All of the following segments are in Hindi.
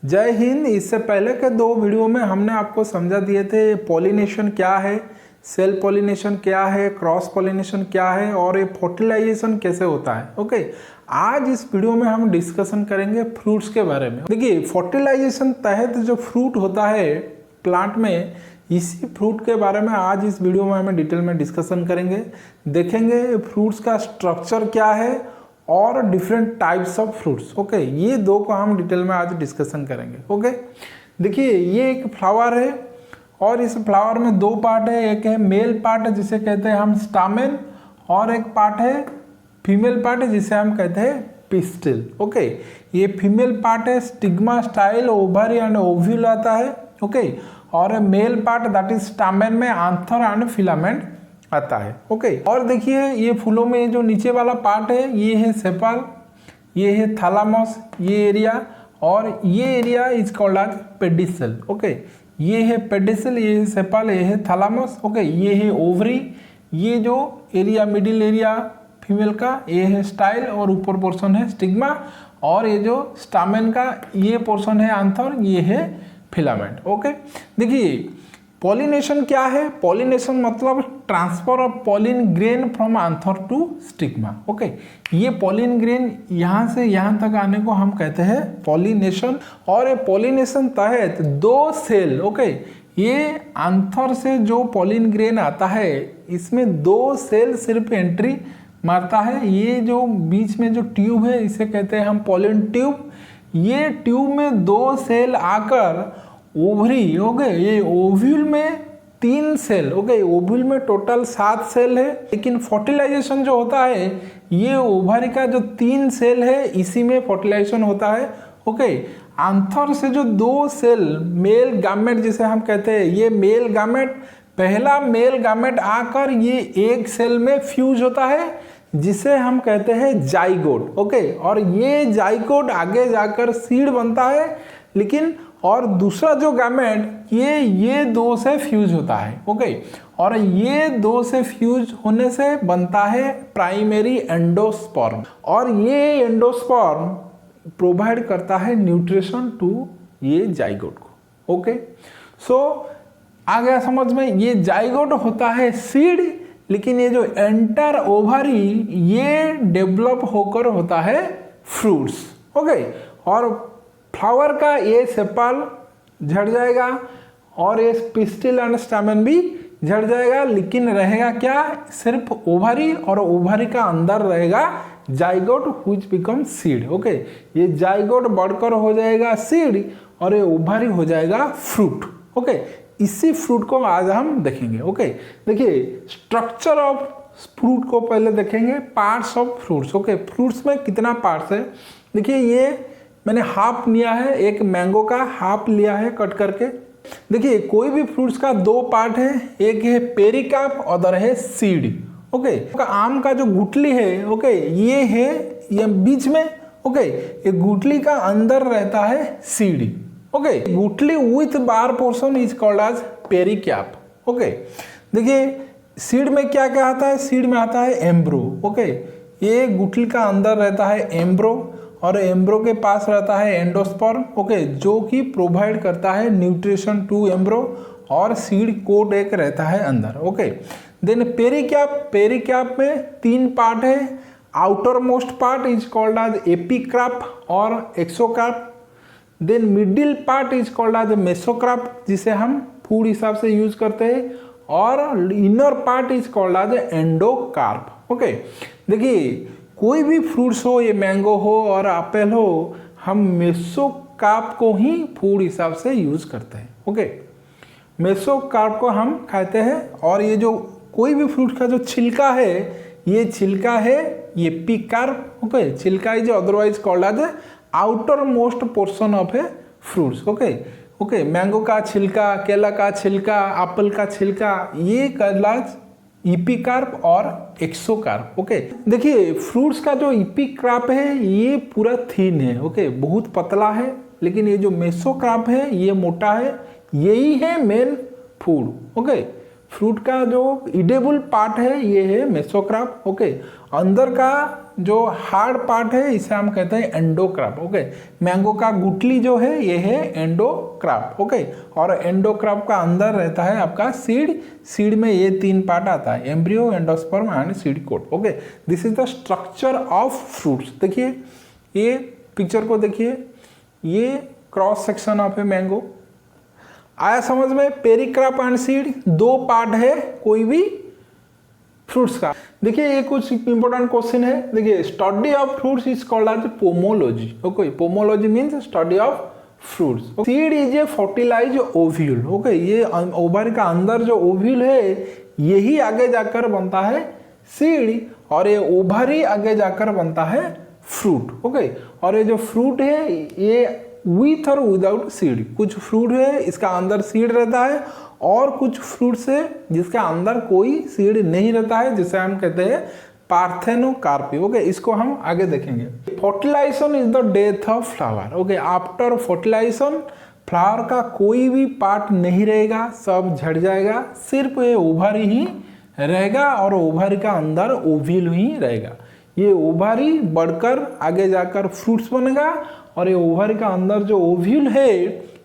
जय हिंद। इससे पहले के 2 वीडियो में हमने आपको समझा दिए थे पॉलिनेशन क्या है, सेल पॉलिनेशन क्या है, क्रॉस पॉलिनेशन क्या है और ये फर्टिलाइजेशन कैसे होता है। ओके, आज इस वीडियो में हम डिस्कशन करेंगे फ्रूट्स के बारे में। देखिए, फर्टिलाइजेशन तहत जो फ्रूट होता है प्लांट में, इसी फ्रूट के बारे में आज इस वीडियो में हमें डिटेल में डिस्कशन करेंगे। देखेंगे फ्रूट्स का स्ट्रक्चर क्या है और different types of fruits. Okay, ये 2 को हम डिटेल में आज डिस्कशन करेंगे। ओके, देखिए ये एक फ्लावर है और इस फ्लावर में 2 पार्ट है। एक है मेल पार्ट जिसे कहते हैं हम स्टामेन, और एक पार्ट है फीमेल पार्ट जिसे हम कहते हैं पिस्टिल। ओके, ये फीमेल पार्ट है stigma, style, ovary and ovule आता है। ओके, और male part that is stamen में आंथर एंड फिलामेंट आता है। ओके, और देखिए ये फूलों में जो नीचे वाला पार्ट है ये है सेपल, ये है थैलामस, ये एरिया, और ये area is called as pedicel. Okay, ये है पेडिसल, ये है सेपल, ये है थैलामस। ओके, ये है ओवरी, ये जो एरिया मिडिल एरिया फीमेल का ये है स्टाइल और ऊपर पोर्शन है स्टिग्मा, और ये जो स्टामेन का ये पोर्शन है आंथर, ये है फिलामेंट। ओके, देखिए पॉलिनेशन क्या है? पॉलिनेशन मतलब transfer of pollen grain from anther to stigma. Okay, ये पॉलिन ग्रेन यहाँ से यहाँ तक आने को हम कहते हैं पॉलिनेशन। और ये पॉलिनेशन तहत 2 सेल, ओके, ये आंथर से जो पॉलिन ग्रेन आता है इसमें 2 सेल सिर्फ एंट्री मारता है। ये जो बीच में जो ट्यूब है इसे कहते हैं हम पॉलिन ट्यूब। ये ट्यूब में 2 सेल आकर ओवरी, ओके, ये ओव्यूल में 3 सेल, ओके, ओव्यूल में टोटल 7 सेल है। लेकिन फर्टिलाइजेशन जो होता है ये ओवरी का जो 3 सेल है इसी में फर्टिलाइजेशन होता है। ओके, आंथर से जो 2 सेल मेल गामेट जिसे हम कहते हैं, ये मेल गामेट, पहला मेल गामेट आकर ये एक सेल में फ्यूज होता है जिसे हम कहते हैं जाइगोट। ओके, और ये जाइगोट आगे जाकर सीड बनता है। लेकिन और दूसरा जो गामेट ये 2 से फ्यूज होता है। ओके, और ये 2 से फ्यूज होने से बनता है प्राइमरी एंडोस्पर्म, और ये एंडोस्पर्म प्रोवाइड करता है न्यूट्रिशन टू ये जाइगोट को। ओके, सो आ गया समझ में? ये जाइगोट होता है सीड, लेकिन ये जो एंटर ओवरी ये डेवलप होकर होता है फ्रूट्स। ओके, और फ्लावर का ये सेपल झड़ जाएगा और ये पिस्टिल एंड स्टामेन भी झड़ जाएगा, लेकिन रहेगा क्या? सिर्फ ओवरी, और ओवरी का अंदर रहेगा zygote which become seed. Okay, ये जाइगोट बढ़कर हो जाएगा सीड और ये ओवरी हो जाएगा फ्रूट। ओके, इसी फ्रूट को आज हम देखेंगे। ओके, देखिए स्ट्रक्चर ऑफ फ्रूट को पहले देखेंगे, parts of fruits. Okay, fruits में कितना पार्ट्स है? देखिए ये मैंने हाफ लिया है, एक मैंगो का हाफ लिया है कट करके। देखिए कोई भी फ्रूट्स का 2 पार्ट है, एक है पेरिकाप, अदर है सीड। ओके, आम का जो गुठली है, ओके, ये है ये बीच में। ओके, ये गुठली का अंदर रहता है सीड। ओके, गुठली with bar portion is called as pericarp. Okay, देखिए सीड में क्या क्या आता है? सीड में आता है एम्ब्रो। ओके, ये गुठली का अंदर रहता है एम्ब्रो, और एम्ब्रो के पास रहता है एंडोस्पर्म। ओके, जो कि प्रोवाइड करता है न्यूट्रिशन टू एम्ब्रो, और सीड कोट एक रहता है अंदर। ओके, देन पेरिकाप, पेरिकाप में 3 पार्ट है। Outermost part is called as epicarp और exocarp. Then middle part is called as mesocarp जिसे हम फूड हिसाब से यूज करते हैं, और inner part is called as endocarp. Okay, देखिए कोई भी फ्रूट्स हो, ये मैंगो हो और एप्पल हो, हम मेसोकार्प को ही फूड हिसाब से यूज करते हैं। ओके, मेसोकार्प को हम खाते हैं। और ये जो कोई भी फ्रूट का जो छिलका है, ये छिलका है ये एपिकार्प। ओके, छिलका is otherwise called as outermost portion of a fruits. Okay, okay, mango का छिलका, केला का छिलका, एप्पल का छिलका, ये कॉल्ड इपिकार्प और एक्सोकार्प। ओके, देखिए फ्रूट्स का जो इपिकार्प है ये पूरा थीन है। ओके, बहुत पतला है, लेकिन ये जो मेसोकार्प है ये मोटा है। यही है मेन फूड। ओके, फ्रूट का जो इडेबल पार्ट है ये है मेसोकार्प। ओके, अंदर का जो हार्ड पार्ट है इसे हम कहते हैं एंडोक्राप। ओके, मैंगो का गुठली जो है ये है एंडोक्राप। ओके, और एंडोक्राप का अंदर रहता है आपका सीड। सीड में ये 3 पार्ट आता है, embryo, endosperm and seed coat. Okay, this is the structure of fruits. देखिए ये पिक्चर को देखिए, ये cross section of a mango. आया समझ में? पेरिक्राप एंड सीड 2 पार्ट है कोई भी फ्रूट्स का। देखिए ये कुछ इंपॉर्टेंट क्वेश्चन है। देखिए study of fruits is called as pomology. Okay, pomology means study of fruits. Seed is a fertilize ovule. Okay, ये ओवरी का अंदर जो ओव्यूल है यही आगे जाकर बनता है सीड, और ये ओवरी आगे जाकर बनता है फ्रूट। ओके, और ये जो फ्रूट है ये विथ और विदाउट सीड। कुछ फ्रूट है इसका अंदर सीड रहता है, और कुछ फ्रूट्स है जिसके अंदर कोई सीड नहीं रहता है, जिसे हम कहते हैं पार्थेनोकार्पी। ओके, इसको हम आगे देखेंगे। Fertilization is the death of flower. Okay, after fertilization flower का कोई भी पार्ट नहीं रहेगा, सब झड़ जाएगा, सिर्फ ये ओवरी ही रहेगा, और ओवरी का अंदर ओव्यूल ही रहेगा। ये ओवरी बढ़कर आगे जाकर फ्रूट्स बनेगा, और ये ओवरी का अंदर जो ओव्यूल है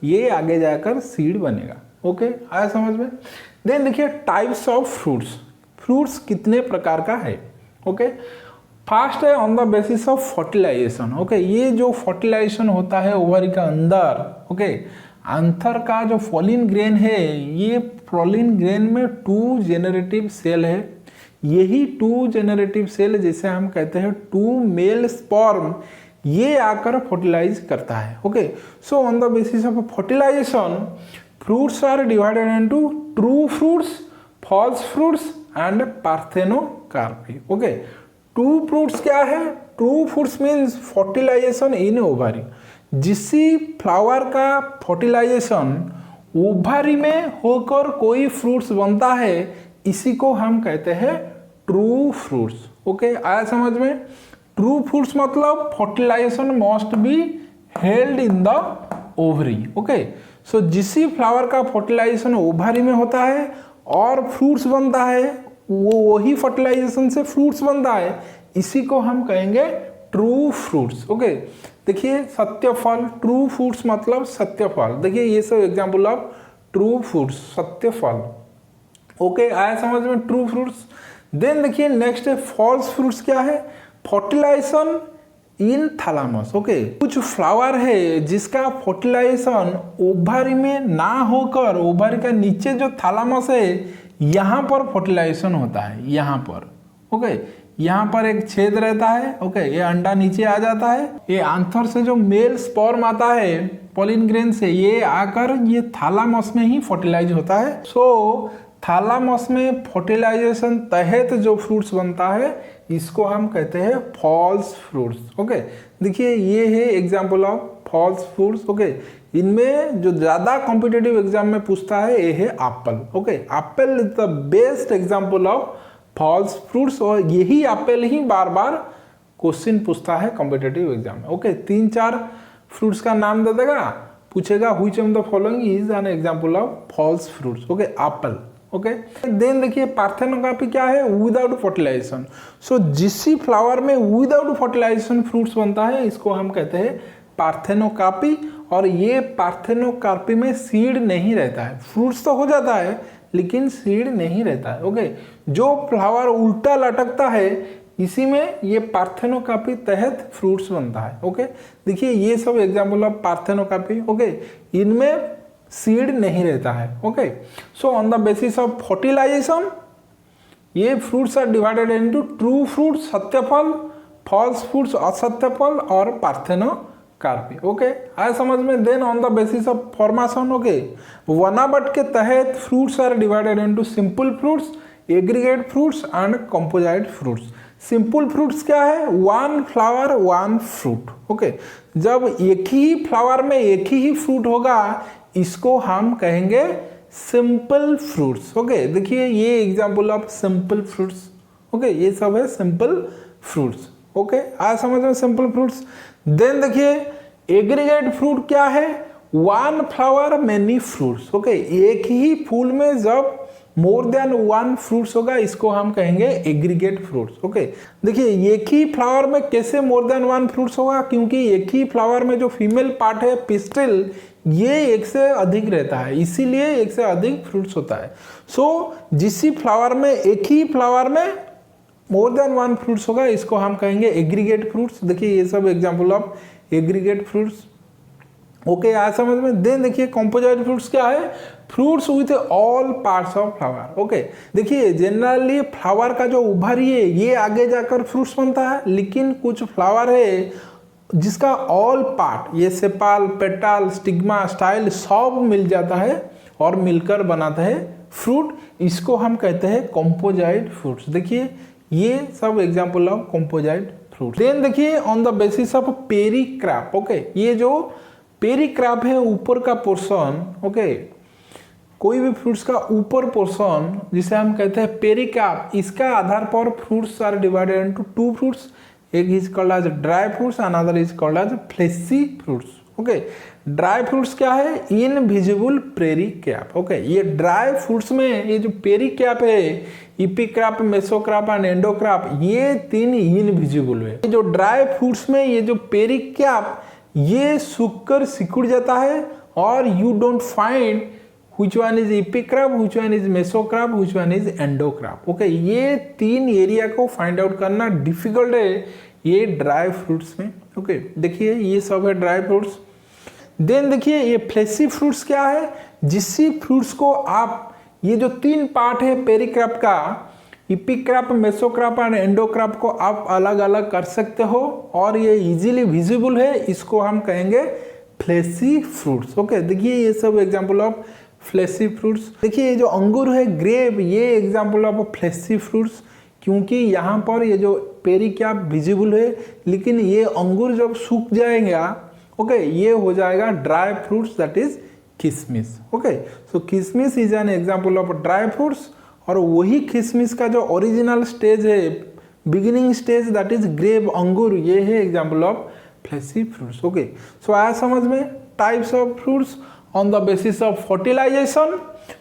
ये आगे जाकर सीड बनेगा। ओके, आया समझ में? देन देखिए टाइप्स ऑफ फ्रूट्स। फ्रूट्स कितने प्रकार का है? ओके, फर्स्ट है on the basis of fertilization. Okay, ये जो फर्टिलाइजेशन होता है ओवरी का अंदर, ओके, आंथर का जो पॉलिन ग्रेन है, ये पॉलिन ग्रेन में 2 जेनरेटिव सेल है। यही 2 जेनरेटिव सेल जिसे हम कहते हैं 2 मेल स्पर्म, ये आकर फर्टिलाइज करता है। Okay, so on the basis of fertilization fruits are divided into true fruits, false fruits and parthenocarpy. Okay, true fruits क्या है? True fruits means fertilization in ovary। जिसी फ्लावर का फर्टिलाइजेशन ओवरी में होकर कोई फ्रूट्स बनता है, इसी को हम कहते हैं ट्रू फ्रूट्स। ओके, आया समझ में? ट्रू फ्रूट्स मतलब fertilisation must be held in the ovary. Okay, so जिसी फ्लावर का फर्टिलाइजेशन ओवरी में होता है और फ्रूट्स बनता है, वो वही फर्टिलाइजेशन से फ्रूट्स बनता है, इसी को हम कहेंगे ट्रू फ्रूट्स। ओके, देखिए सत्य फल, ट्रू फ्रूट्स मतलब सत्य फल। देखिए ये सब एग्जाम्पल ऑफ ट्रू फ्रूट्स, सत्य फल। ओके, आया समझ में? True fruits. देन देखिए नेक्स्ट है फॉल्स फ्रूट्स। क्या है? फर्टिलाइजेशन इन थैलामस। ओके, कुछ फ्लावर है जिसका फर्टिलाइजेशन ओवरी में ना होकर ओवरी का नीचे जो थैलामस है यहाँ पर फर्टिलाइजेशन होता है, यहाँ पर। ओके, यहाँ पर एक छेद रहता है। ओके, ये अंडा नीचे आ जाता है, ये आंथर से जो मेल स्पर्म आता है पॉलिन ग्रेन से, ये आकर ये थैलामस में ही फर्टिलाइज होता है। सो थैलामस में फर्टिलाइजेशन तहत जो फ्रूट्स बनता है इसको हम कहते हैं फॉल्स फ्रूट्स। ओके, देखिए ये है example of false fruits. Okay, इनमें जो ज़्यादा कॉम्पिटिटिव एग्जाम में पूछता है ये है apple. Okay, apple is the best example of false fruits, और यही एप्पल ही बार बार क्वेश्चन पूछता है कॉम्पिटिटिव एग्जाम में। ओके, 3-4 फ्रूट्स का नाम दे देगा, पूछेगा which of the following is an example of false fruits. Okay, apple. Okay, then देखिए पार्थेनोकार्पी क्या है? Without fertilisation. सो जिसी फ्लावर में विदाउट फर्टिलाइजेशन फ्रूट्स बनता है इसको हम कहते हैं पार्थेनोकार्पी, और ये पार्थेनोकार्पी में सीड नहीं रहता है। फ्रूट्स तो हो जाता है लेकिन सीड नहीं रहता है। ओके, जो फ्लावर उल्टा लटकता है इसी में ये पार्थेनोकार्पी तहत फ्रूट्स बनता है। ओके, देखिए ये सब एग्जाम्पल ऑफ पार्थेनोकार्पी। ओके, इनमें सीड नहीं रहता है। Okay, so on the basis of fertilisation ये fruits are divided into true fruits सत्य फल, फॉल्स फ्रूट्स असत्य फल, और पार्थेनोकार्पी। ओके, आया समझ में? Then on the basis of formation, okay, वनाबट के तहत fruits are divided into simple fruits, aggregate fruits and composite fruits. Simple fruits क्या है? 1 फ्लावर 1 फ्रूट। ओके, जब एक ही फ्लावर में एक ही फ्रूट होगा इसको हम कहेंगे सिंपल फ्रूट्स। ओके, देखिए ये example of simple fruits. Okay, ये सब है सिंपल फ्रूट्स। ओके, आज समझ में सिंपल फ्रूट्स। देन देखिए एग्रीगेट फ्रूट क्या है? 1 फ्लावर मेनी फ्रूट्स। ओके, एक ही फूल में जब मोर देन वन फ्रूट्स होगा, इसको हम कहेंगे एग्रीगेट फ्रूट्स। ओके, देखिए एक ही फ्लावर में कैसे मोर देन वन फ्रूट्स होगा, क्योंकि एक ही फ्लावर में जो फीमेल पार्ट है पिस्टिल, ये एक से अधिक रहता है, इसीलिए एक से अधिक फ्रूट्स होता है। सो जिस फ्लावर में एक ही फ्लावर में मोर देन वन फ्रूट्स होगा, इसको हम कहेंगे एग्रीगेट फ्रूट्स। देखिए ये सब example of aggregate fruits. Okay, आज समझ में। देन देखिए कॉम्पोजाइट फ्रूट्स क्या है, fruits with all parts of flower. Okay, देखिए जनरली फ्लावर का जो उभरी है ये आगे जाकर फ्रूट्स बनता है, लेकिन कुछ फ्लावर है जिसका ऑल पार्ट, ये सेपाल, पेटाल, स्टिग्मा, स्टाइल सब मिल जाता है और मिलकर बनाता है फ्रूट, इसको हम कहते हैं कॉम्पोजाइट फ्रूट्स। देखिए ये सब example of composite fruits. Then देखिए on the basis of pericarp. Okay, ये जो पेरिक्रैप है ऊपर का पोर्शन, ओके, कोई भी फ्रूट्स का ऊपर पोर्शन जिसे हम कहते हैं पेरिक्रैप, इसका आधार पर fruits are divided into two fruits, एक is called as dry fruits, another is called as fleshy fruits. Okay, dry fruits क्या है, इनविजिबल पेरिक्रैप। ओके, ये ड्राई फ्रूट्स में ये जो पेरिक्रैप है, इपिक्रैप, मेसोक्रैप एंड एंडोक्रैप, ये तीन इनविजिबल है। जो ड्राई फ्रूट्स में ये जो पेरिक्रैप, ये सूखकर सिकुड़ जाता है और you don't find which one is epiक्रैप, which one is mesocarp, which one is endocarp. Okay, ये तीन एरिया को फाइंड आउट करना डिफिकल्ट है ये ड्राई फ्रूट्स में। ओके, देखिए ये सब है ड्राई फ्रूट्स। देन देखिए ये फ्लेशी फ्रूट्स क्या है, जिससे फ्रूट्स को आप ये जो तीन पार्ट है पेरिक्रैप का, इपिक्रैप, मेसोक्रैप एंड एंडोक्रैप को आप अलग अलग कर सकते हो और ये इजीली विजिबल है, इसको हम कहेंगे फ्लेशी फ्रूट्स। ओके, देखिए ये सब एग्जांपल ऑफ फ्लेशी फ्रूट्स। देखिए ये जो अंगूर है ग्रेप, ये एग्जांपल ऑफ फ्लेशी फ्रूट्स, क्योंकि यहाँ पर ये जो पेरिक्रैप विजिबल है, लेकिन ये अंगूर जब सूख जाएगा, ओके, ये हो जाएगा ड्राई फ्रूट्स, दैट इज किशमिश। ओके, सो किशमिश is an example of dry fruits, और वही किशमिश का जो ओरिजिनल स्टेज है, beginning stage, that is grape, अंगूर, ये है example of fleshy fruits. Okay, so आया समझ में types of fruits. On the basis of fertilization,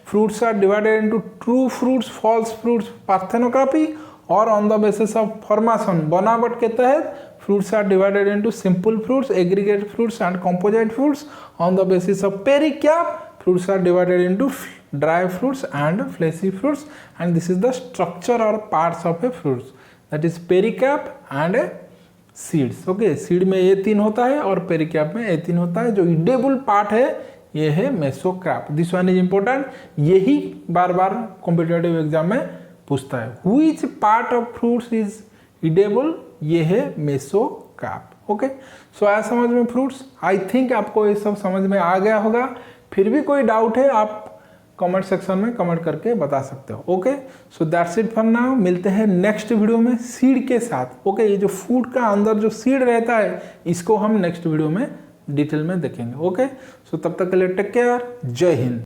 fruits are divided into true fruits, false fruits, parthenography, और on the basis of formation, बनावट के तहत fruits are divided into simple fruits, aggregate fruits and composite fruits. On the basis of pericarp, fruits are divided into dry fruits and fleshy fruits, and this is the structure or parts of a fruits, that is pericarp and seeds. Okay, seed में ये तीन होता है और pericarp में ये तीन होता है। जो edible part है ये है मेसोक्रैप। दिस वन इज इंपॉर्टेंट, यही बार बार कॉम्पिटिटिव एग्जाम में पूछता है, which part of fruits is edible, ये है मेसोक्रैप। ओके, सो आया समझ में फ्रूट्स। आई थिंक आपको ये सब समझ में आ गया होगा। फिर भी कोई डाउट है आप कमेंट सेक्शन में कमेंट करके बता सकते हो। Okay, so that's it for now. मिलते हैं नेक्स्ट वीडियो में सीड के साथ। ओके, ये जो फूड का अंदर जो सीड रहता है, इसको हम नेक्स्ट वीडियो में डिटेल में देखेंगे। ओके, सो तब तक के लिए टेक केयर, जय हिंद।